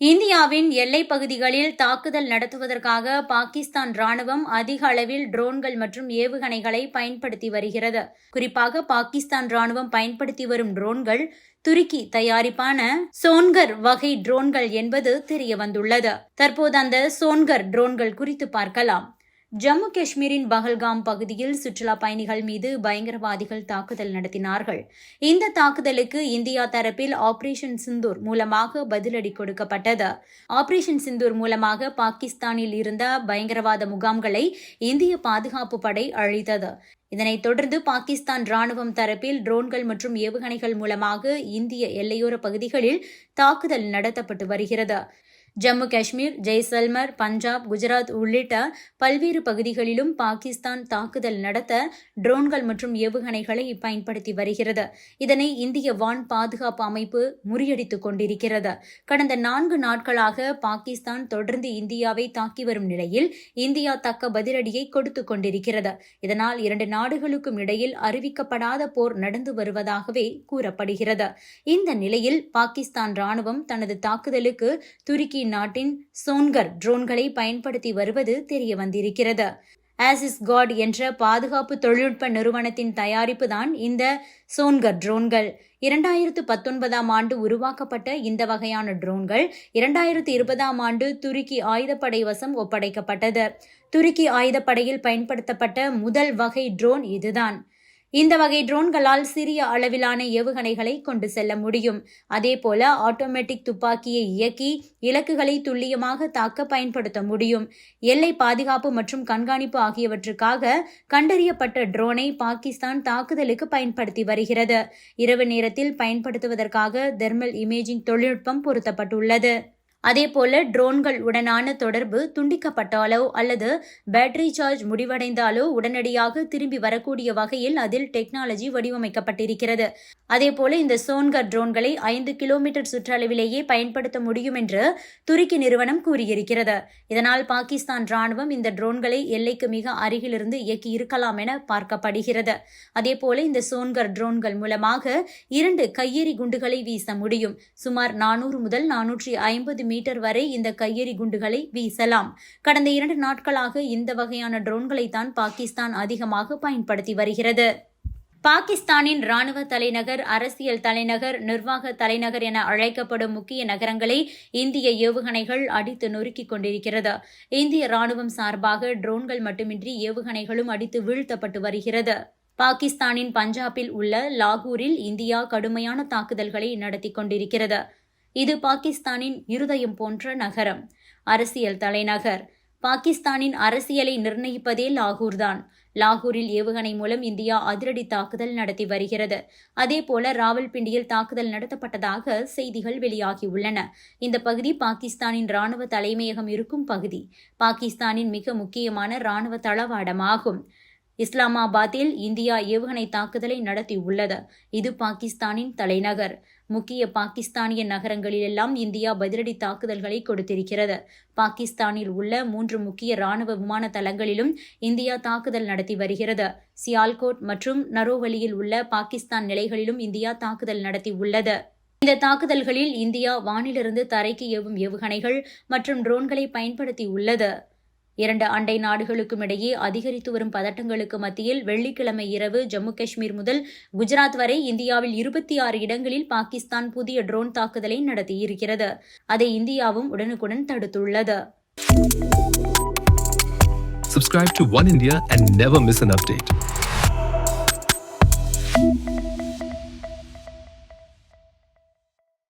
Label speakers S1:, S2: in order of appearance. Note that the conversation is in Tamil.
S1: இந்தியாவின் எல்லைப் பகுதிகளில் தாக்குதல் நடத்துவதற்காக பாகிஸ்தான் ராணுவம் அதிக அளவில் ட்ரோன்கள் மற்றும் ஏவுகணைகளை பயன்படுத்தி வருகிறது. குறிப்பாக பாகிஸ்தான் ராணுவம் பயன்படுத்தி வரும் ட்ரோன்கள் துருக்கி தயாரிப்பான சோன்கர் வகை ட்ரோன்கள் என்பது தெரியவந்துள்ளது. தற்போது அந்த சோன்கர் ட்ரோன்கள் குறித்து பார்க்கலாம். ஜம்மு காஷ்மீரின் பஹல்காம் பகுதியில் சுற்றுலா பயணிகள் மீது பயங்கரவாதிகள் தாக்குதல் நடத்தினார்கள். இந்த தாக்குதலுக்கு இந்தியா தரப்பில் ஆபரேஷன் சிந்தூர் மூலமாக பதிலடி கொடுக்கப்பட்டது. ஆபரேஷன் சிந்தூர் மூலமாக பாகிஸ்தானில் இருந்த பயங்கரவாத முகாம்களை இந்திய பாதுகாப்பு படை அழித்தது. இதனைத் தொடர்ந்து பாகிஸ்தான் ராணுவம் தரப்பில் ட்ரோன்கள் மற்றும் ஏவுகணைகள் மூலமாக இந்திய எல்லையோர பகுதிகளில் தாக்குதல் நடத்தப்பட்டு வருகிறது. ஜம்மு காஷ்மீர், ஜெய்சல்மர், பஞ்சாப், குஜராத் உள்ளிட்ட பல்வேறு பகுதிகளிலும் பாகிஸ்தான் தாக்குதல் நடத்த ட்ரோன்கள் மற்றும் ஏவுகணைகளை பயன்படுத்தி வருகிறது. இதனை இந்திய வான் பாதுகாப்பு அமைப்பு முறியடித்துக் கொண்டிருக்கிறது. கடந்த 4 நாட்களாக பாகிஸ்தான் தொடர்ந்து இந்தியாவை தாக்கி வரும் நிலையில் இந்தியா தக்க பதிலடியை கொடுத்துக் கொண்டிருக்கிறது. இதனால் 2 நாடுகளுக்கும் இடையில் அறிவிக்கப்படாத போர் நடந்து வருவதாகவே கூறப்படுகிறது. இந்த நிலையில் பாகிஸ்தான் ராணுவம் தனது தாக்குதலுக்கு துருக்கி நாட்டின் சோன்கர் ட்ரோன்களை பயன்படுத்தி வருவது தெரிய வந்திருக்கிறது. ஆசிஸ் காட் என்ற பாதுகாப்பு தொழில்நுட்ப நிறுவனத்தின் தயாரிப்பு தான் இந்த சோன்கர் ட்ரோன்கள். 2019ஆம் ஆண்டு உருவாக்கப்பட்ட இந்த வகையான ட்ரோன்கள் 2020ஆம் ஆண்டு துருக்கி ஆயுதப்படை வசம் ஒப்படைக்கப்பட்டது. துருக்கி ஆயுதப்படையில் பயன்படுத்தப்பட்ட முதல் வகை ட்ரோன் இதுதான். இந்த வகை ட்ரோன்களால் சிறிய அளவிலான ஏவுகணைகளை கொண்டு செல்ல முடியும். அதேபோல ஆட்டோமேட்டிக் துப்பாக்கியை இயக்கி இலக்குகளை துல்லியமாக தாக்க பயன்படுத்த முடியும். எல்லை பாதுகாப்பு மற்றும் கண்காணிப்பு ஆகியவற்றுக்காக கண்டறியப்பட்ட ட்ரோனை பாகிஸ்தான் தாக்குதலுக்கு பயன்படுத்தி வருகிறது. இரவு நேரத்தில் பயன்படுத்துவதற்காக தெர்மல் இமேஜிங் தொழில்நுட்பம் பொருத்தப்பட்டுள்ளது. அதேபோல ட்ரோன்கள் உடனான தொடர்பு துண்டிக்கப்பட்டாலோ அல்லது பேட்டரி சார்ஜ் முடிவடைந்தாலோ உடனடியாக திரும்பி வரக்கூடிய வகையில் அதில் டெக்னாலஜி வடிவமைக்கப்பட்டிருக்கிறது. அதேபோல இந்த சோன்கர் ட்ரோன்களை 5 கிலோமீட்டர் சுற்றளவிலேயே பயன்படுத்த முடியும் என்று துருக்கி நிறுவனம் கூறியிருக்கிறது. இதனால் பாகிஸ்தான் ராணுவம் இந்த ட்ரோன்களை எல்லைக்கு மிக அருகிலிருந்து இயக்கி இருக்கலாம் என பார்க்கப்படுகிறது. அதேபோல இந்த சோன்கர் ட்ரோன்கள் மூலமாக 2 கையெறி குண்டுகளை வீச முடியும். சுமார் 400 முதல் 450 மீட்டர் வரை இந்த கையெறி குண்டுகளை வீசலாம். கடந்த 2 நாட்களாக இந்த வகையான ட்ரோன்களை தான் பாகிஸ்தான் அதிகமாக பயன்படுத்தி வருகிறது. பாகிஸ்தானின் ராணுவ தலைநகர், அரசியல் தலைநகர், நிர்வாக தலைநகர் என அழைக்கப்படும் முக்கிய நகரங்களை இந்திய ஏவுகணைகள் அடித்து நொறுக்கிக் கொண்டிருக்கிறது. இந்திய ராணுவம் சார்பாக ட்ரோன்கள் மட்டுமின்றி ஏவுகணைகளும் அடித்து வீழ்த்தப்பட்டு வருகிறது. பாகிஸ்தானின் பஞ்சாபில் உள்ள லாகூரில் இந்தியா கடுமையான தாக்குதல்களை நடத்தி கொண்டிருக்கிறது. இது பாகிஸ்தானின் இருதயம் போன்ற நகரம், அரசியல் தலைநகர். பாகிஸ்தானின் அரசியலை நிர்ணயிப்பதே லாகூர்தான். லாகூரில் ஏவுகணை மூலம் இந்தியா அதிரடி தாக்குதல் நடத்தி வருகிறது. அதேபோல ராவல்பிண்டியில் தாக்குதல் நடத்தப்பட்டதாக செய்திகள் வெளியாகியுள்ளன. இந்த பகுதி பாகிஸ்தானின் ராணுவ தலைமையகம் இருக்கும் பகுதி. பாகிஸ்தானின் மிக முக்கியமான ராணுவ தளவாடமாகும். இஸ்லாமாபாத்தில் இந்தியா ஏவுகணை தாக்குதலை நடத்தியுள்ளது. இது பாகிஸ்தானின் தலைநகர். முக்கிய பாகிஸ்தானிய நகரங்களிலெல்லாம் இந்தியா பதிலடி தாக்குதல்களை கொடுத்திருக்கிறது. பாகிஸ்தானில் உள்ள 3 முக்கிய ராணுவ விமான தளங்களிலும் இந்தியா தாக்குதல் நடத்தி வருகிறது. சியால்கோட் மற்றும் நரோவலியில் உள்ள பாகிஸ்தான் நிலைகளிலும் இந்தியா தாக்குதல் நடத்தி உள்ளது. இந்த தாக்குதல்களில் இந்தியா வானிலிருந்து தரைக்கு ஏவும் ஏவுகணைகள் மற்றும் ட்ரோன்களை பயன்படுத்தி உள்ளது. 2 அண்டை நாடுகளுக்கும் இடையே அதிகரித்து வரும் பதட்டங்களுக்கு மத்தியில் வெள்ளிக்கிழமை இரவு ஜம்மு காஷ்மீர் முதல் குஜராத் வரை இந்தியாவில் 26 இடங்களில் பாகிஸ்தான் புதிய ட்ரோன் தாக்குதலை நடத்தியிருக்கிறது. அதை இந்தியாவும் உடனுக்குடன் தடுத்துள்ளது.
S2: Subscribe to One India and never miss an update.